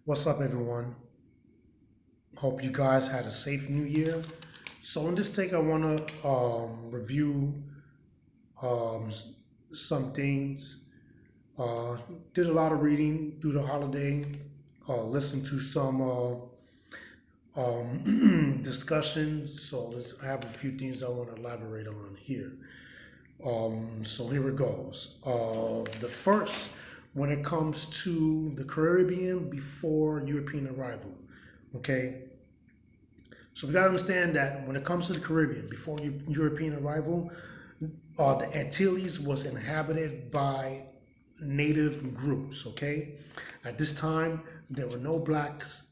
What's up, everyone? Hope you guys had a safe new year. So, in this take, I want to review um, some things. Uh, did a lot of reading through the holiday, listened to some discussions. So, I have a few things I want to elaborate on here. So, here it goes. The first, when it comes to the Caribbean before European arrival, okay? So we got to understand that when it comes to the Caribbean, before European arrival, the Antilles was inhabited by native groups. Okay, at this time there were no blacks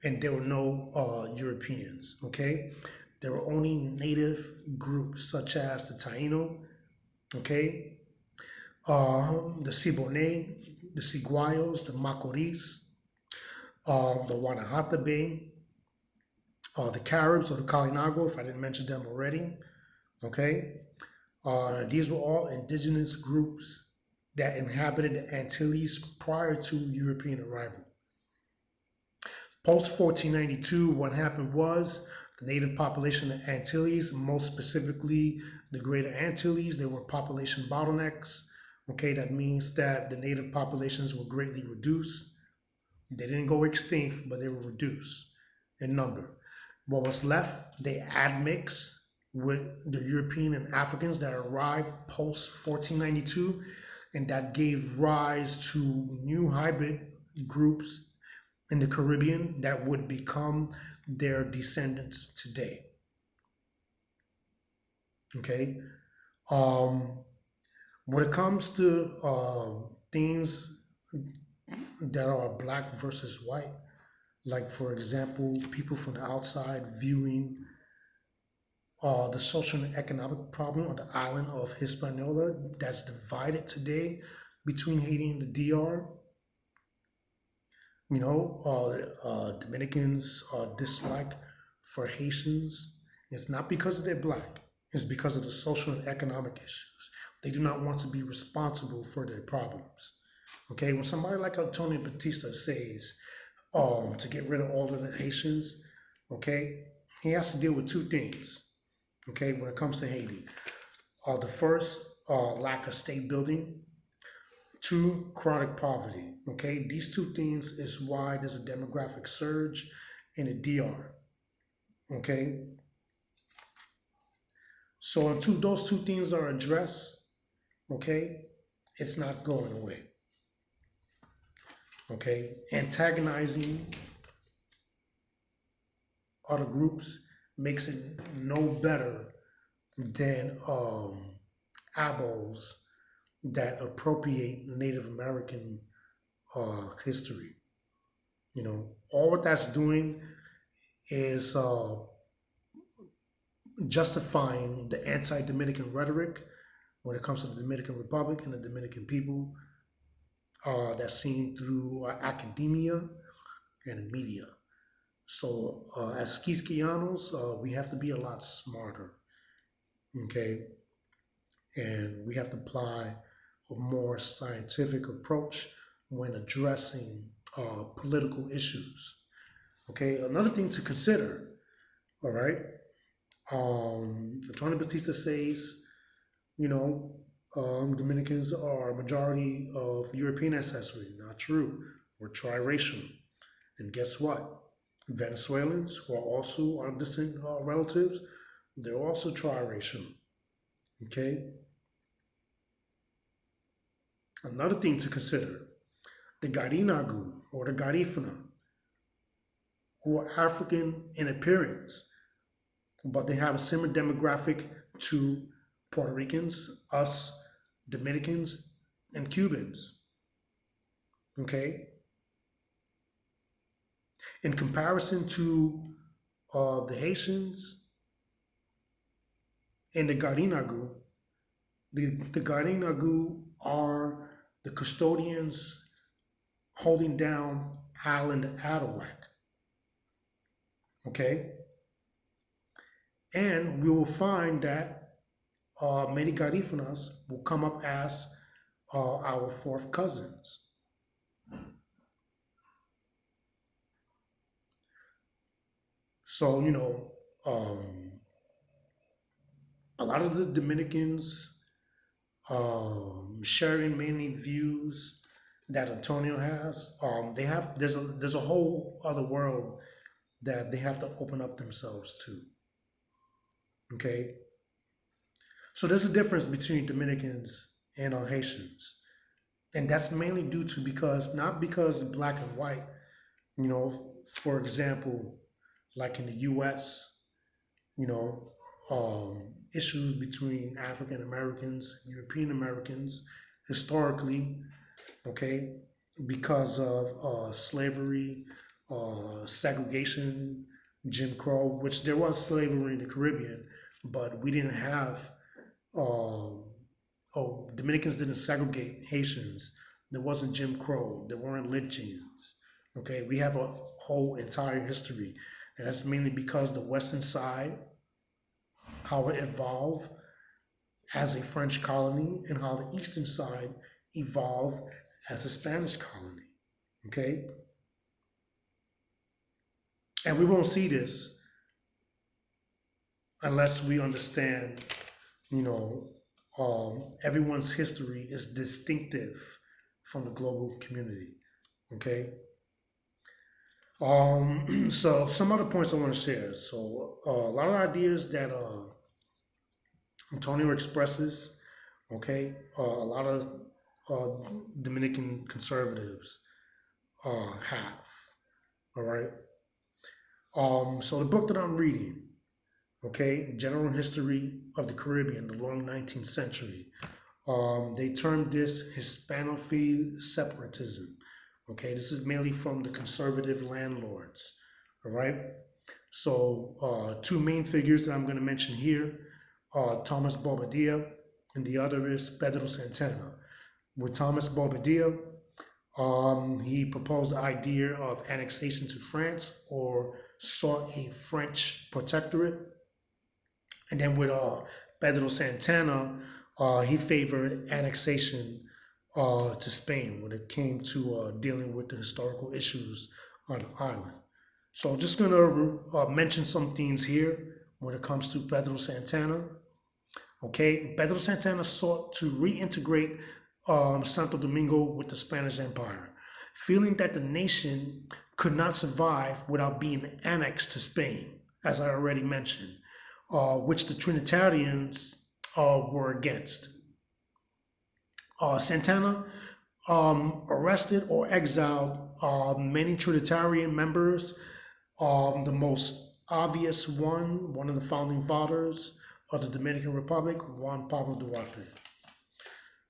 and there were no Europeans. Okay, there were only native groups such as the Taino. Okay, the Siboney, the Siguayos, the Macoris, the Wanahatabe, the Caribs or the Garinagu, if I didn't mention them already. Okay, these were all indigenous groups that inhabited the Antilles prior to European arrival. Post 1492, what happened was the native population of the Antilles, most specifically the Greater Antilles, there were population bottlenecks. Okay, that means that the native populations were greatly reduced. They didn't go extinct, but they were reduced in number. What was left, they admixed with the European and Africans that arrived post 1492, and that gave rise to new hybrid groups in the Caribbean that would become their descendants today. Okay, um, when it comes to things that are black versus white, like for example, people from the outside viewing the social and economic problem on the island of Hispaniola that's divided today between Haiti and the DR. Dominicans dislike for Haitians. It's not because they're black. It's because of the social and economic issues. They do not want to be responsible for their problems. Okay, when somebody like Antonio Batista says to get rid of all of the Haitians, okay, he has to deal with two things. Okay, when it comes to Haiti, the first, lack of state building. Two, chronic poverty. Okay, these two things is why there's a demographic surge in the DR. Okay, so until those two things are addressed, okay, it's not going away. Okay, antagonizing other groups makes it no better than abos that appropriate Native American history. All what that's doing is justifying the anti-Dominican rhetoric when it comes to the Dominican Republic and the Dominican people that's seen through academia and the media. So, as Quisquianos, we have to be a lot smarter, okay? And we have to apply a more scientific approach when addressing political issues. Okay, another thing to consider, all right? Antonio Batista says, you know, Dominicans are a majority of European ancestry. Not true. We're triracial. And guess what? Venezuelans, who are also our distant relatives, they're also triracial. Okay? Another thing to consider, the Garinagu or the Garifuna, who are African in appearance, but they have a similar demographic to Puerto Ricans, us, Dominicans, and Cubans. Okay? In comparison to the Haitians and the Garinagu, the Garinagu are the custodians holding down Island Adawak. Okay? And we will find that many Garifunas will come up as our fourth cousins. So, a lot of the Dominicans sharing many views that Antonio has. There's a whole other world that they have to open up themselves to. Okay, so there's a difference between Dominicans and Haitians, and that's mainly due to because not because black and white. For example, like in the U.S., issues between African Americans, European Americans, historically, okay, because of slavery, segregation, Jim Crow, which there was slavery in the Caribbean, but we didn't have, um, Dominicans didn't segregate Haitians. There wasn't Jim Crow. There weren't lynchings. Okay, we have a whole entire history, and that's mainly because the Western side, how it evolved as a French colony, and how the Eastern side evolved as a Spanish colony. Okay, and we won't see this unless we understand, you know, everyone's history is distinctive from the global community. Okay. So some other points I want to share. So a lot of ideas that Antonio expresses, okay, a lot of Dominican conservatives have. All right. So the book that I'm reading, okay, General History of the Caribbean, the long 19th century. They termed this Hispanophile separatism. Okay, this is mainly from the conservative landlords. All right. So two main figures that I'm going to mention here are Thomas Bobadilla, and the other is Pedro Santana. With Thomas Bobadilla, he proposed the idea of annexation to France or sought a French protectorate. And then with Pedro Santana, he favored annexation to Spain when it came to dealing with the historical issues on the island. So just going to mention some things here when it comes to Pedro Santana. Okay, Pedro Santana sought to reintegrate Santo Domingo with the Spanish Empire, feeling that the nation could not survive without being annexed to Spain, as I already mentioned, which the Trinitarians were against. Santana arrested or exiled many Trinitarian members. The most obvious one of the founding fathers of the Dominican Republic, Juan Pablo Duarte.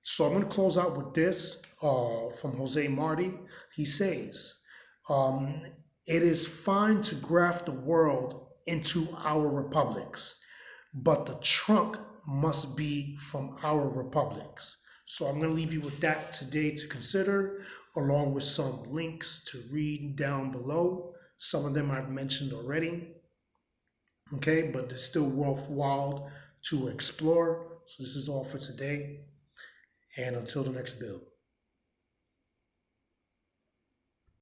So I'm going to close out with this from Jose Martí. He says, it is fine to graft the world into our republics, but the trunk must be from our republics. So I'm going to leave you with that today to consider, along with some links to read down below. Some of them I've mentioned already. Okay, but it's still worthwhile to explore. So this is all for today, and until the next build.